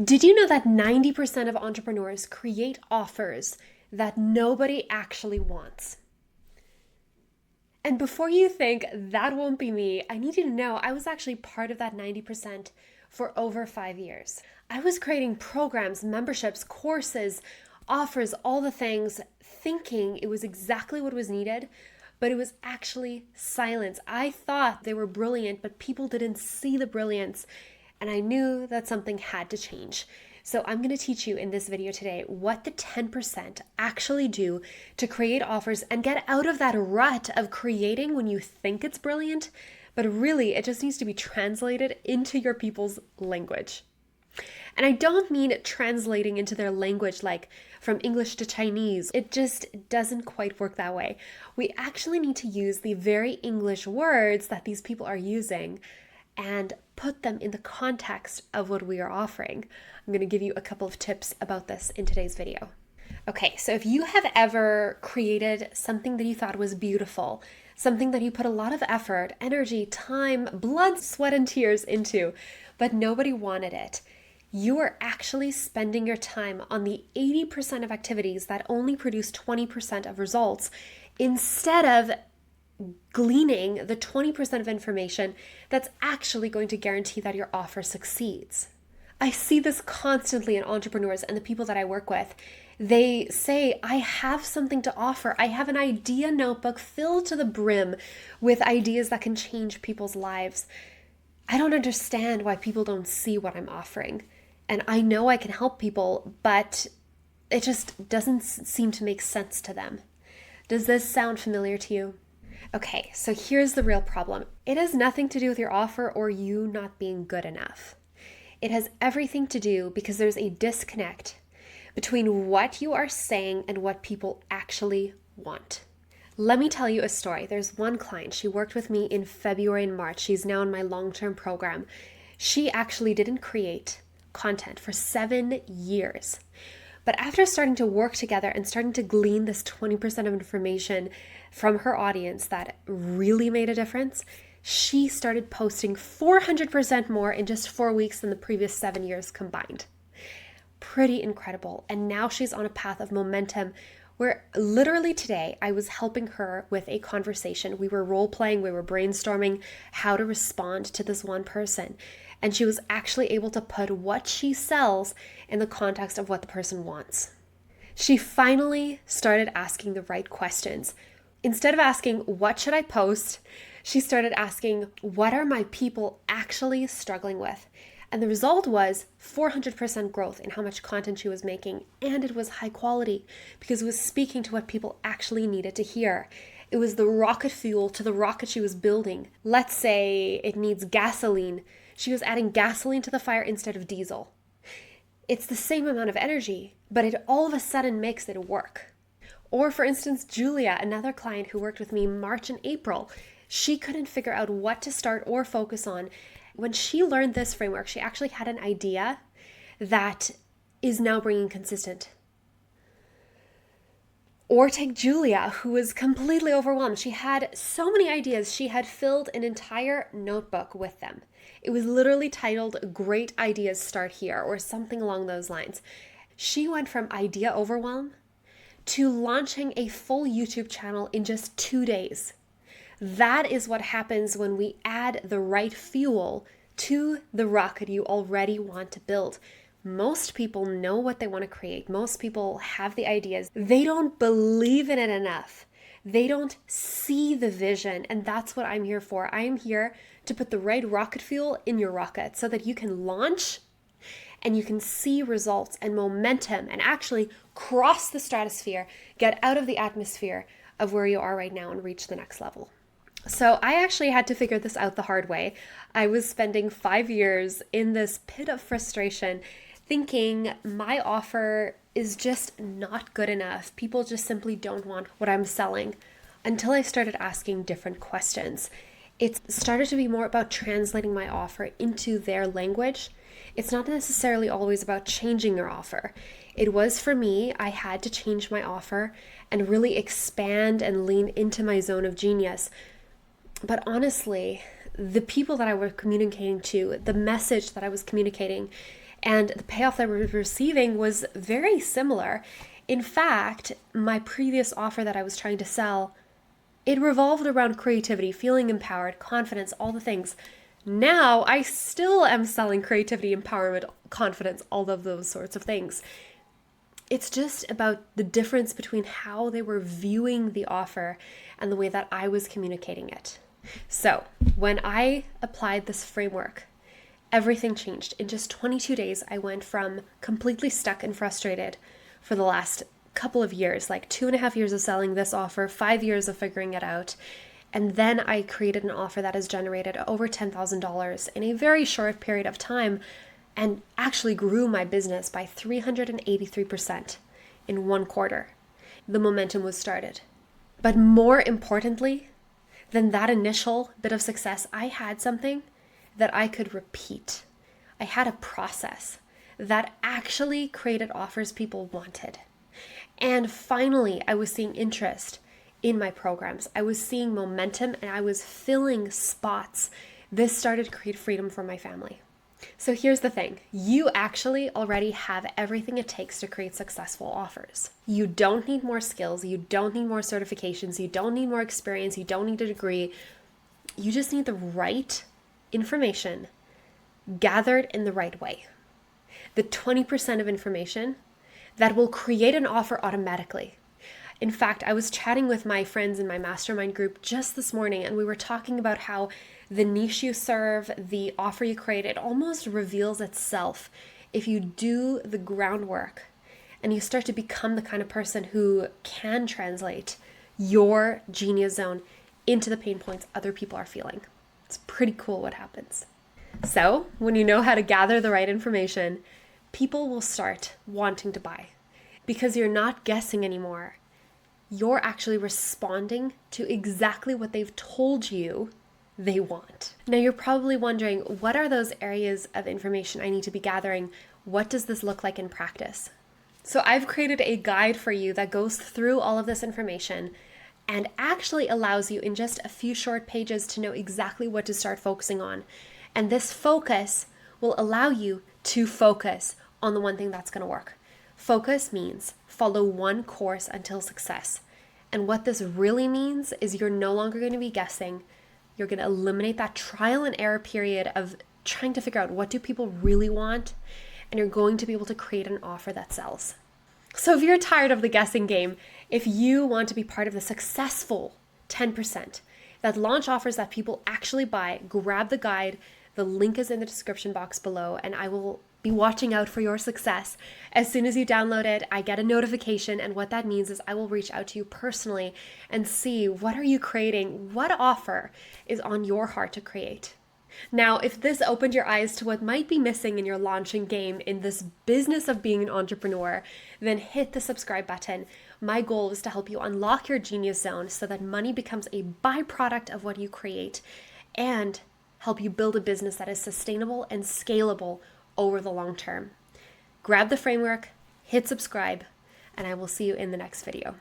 Did you know that 90% of entrepreneurs create offers that nobody actually wants? And before you think that won't be me, I need you to know I was actually part of that 90% for over 5 years. I was creating programs, memberships, courses, offers, all the things, thinking it was exactly what was needed, but it was actually silence. I thought they were brilliant, but people didn't see the brilliance, and I knew that something had to change. So I'm going to teach you in this video today what the 10% actually do to create offers and get out of that rut of creating when you think it's brilliant, but really it just needs to be translated into your people's language. And I don't mean translating into their language like from English to Chinese. It just doesn't quite work that way. We actually need to use the very English words that these people are using and put them in the context of what we are offering. I'm going to give you a couple of tips about this in today's video. Okay, so if you have ever created something that you thought was beautiful, something that you put a lot of effort, energy, time, blood, sweat, and tears into, but nobody wanted it, you are actually spending your time on the 80% of activities that only produce 20% of results instead of gleaning the 20% of information that's actually going to guarantee that your offer succeeds. I see this constantly in entrepreneurs and the people that I work with. They say, I have something to offer. I have an idea notebook filled to the brim with ideas that can change people's lives. I don't understand why people don't see what I'm offering. And I know I can help people, but it just doesn't seem to make sense to them. Does this sound familiar to you? Okay, so here's the real problem. It has nothing to do with your offer or you not being good enough. It has everything to do because there's a disconnect between what you are saying and what people actually want. Let me tell you a story. There's one client, she worked with me in February and March. She's now in my long-term program. She actually didn't create content for 7 years. But after starting to work together and starting to glean this 20% of information from her audience that really made a difference, she started posting 400% more in just 4 weeks than the previous 7 years combined. Pretty incredible. And now she's on a path of momentum where literally today I was helping her with a conversation. We were role playing, we were brainstorming how to respond to this one person. And she was actually able to put what she sells in the context of what the person wants. She finally started asking the right questions. Instead of asking, what should I post? She started asking, what are my people actually struggling with? And the result was 400% growth in how much content she was making. And it was high quality because it was speaking to what people actually needed to hear. It was the rocket fuel to the rocket she was building. Let's say it needs gasoline. She was adding gasoline to the fire instead of diesel. It's the same amount of energy, but it all of a sudden makes it work. Or for instance, Julia, another client who worked with me March and April, she couldn't figure out what to start or focus on. When she learned this framework, she actually had an idea that is now bringing consistent. Or take Julia, who was completely overwhelmed. She had so many ideas. She had filled an entire notebook with them. It was literally titled Great Ideas Start Here or something along those lines. She went from idea overwhelm to launching a full YouTube channel in just 2 days. That is what happens when we add the right fuel to the rocket you already want to build. Most people know what they want to create. Most people have the ideas. They don't believe in it enough. They don't see the vision. And that's what I'm here for. I am here to put the right rocket fuel in your rocket so that you can launch and you can see results and momentum and actually cross the stratosphere, get out of the atmosphere of where you are right now and reach the next level. So I actually had to figure this out the hard way. I was spending 5 years in this pit of frustration thinking my offer is just not good enough. People just simply don't want what I'm selling until I started asking different questions. It started to be more about translating my offer into their language. It's not necessarily always about changing your offer. It was for me, I had to change my offer and really expand and lean into my zone of genius. But honestly, the people that I was communicating to, the message that I was communicating, And the payoff that I was receiving was very similar. In fact, my previous offer that I was trying to sell, it revolved around creativity, feeling empowered, confidence, all the things. Now I still am selling creativity, empowerment, confidence, all of those sorts of things. It's just about the difference between how they were viewing the offer and the way that I was communicating it. So when I applied this framework, everything changed. In just 22 days, I went from completely stuck and frustrated for the last couple of years, like 2.5 years of selling this offer, 5 years of figuring it out. And then I created an offer that has generated over $10,000 in a very short period of time and actually grew my business by 383% in 1 quarter. The momentum was started. But more importantly than that initial bit of success, I had something that I could repeat. I had a process that actually created offers people wanted. And finally, I was seeing interest in my programs. I was seeing momentum and I was filling spots. This started to create freedom for my family. So here's the thing. You actually already have everything it takes to create successful offers. You don't need more skills. You don't need more certifications. You don't need more experience. You don't need a degree. You just need the right information gathered in the right way. The 20% of information that will create an offer automatically. In fact, I was chatting with my friends in my mastermind group just this morning, and we were talking about how the niche you serve, the offer you create, it almost reveals itself if you do the groundwork and you start to become the kind of person who can translate your genius zone into the pain points other people are feeling. It's pretty cool what happens. So when you know how to gather the right information, people will start wanting to buy because you're not guessing anymore. You're actually responding to exactly what they've told you they want. Now you're probably wondering, what are those areas of information I need to be gathering? What does this look like in practice? So I've created a guide for you that goes through all of this information and actually allows you in just a few short pages to know exactly what to start focusing on. And this focus will allow you to focus on the one thing that's going to work. Focus means follow one course until success. And what this really means is you're no longer going to be guessing. You're going to eliminate that trial and error period of trying to figure out what do people really want, and you're going to be able to create an offer that sells. So if you're tired of the guessing game, if you want to be part of the successful 10% that launch offers that people actually buy, grab the guide. The link is in the description box below, and I will be watching out for your success. As soon as you download it, I get a notification, and what that means is I will reach out to you personally and see what are you creating, what offer is on your heart to create. Now, if this opened your eyes to what might be missing in your launching game in this business of being an entrepreneur, then hit the subscribe button. My goal is to help you unlock your genius zone so that money becomes a byproduct of what you create and help you build a business that is sustainable and scalable over the long term. Grab the framework, hit subscribe, and I will see you in the next video.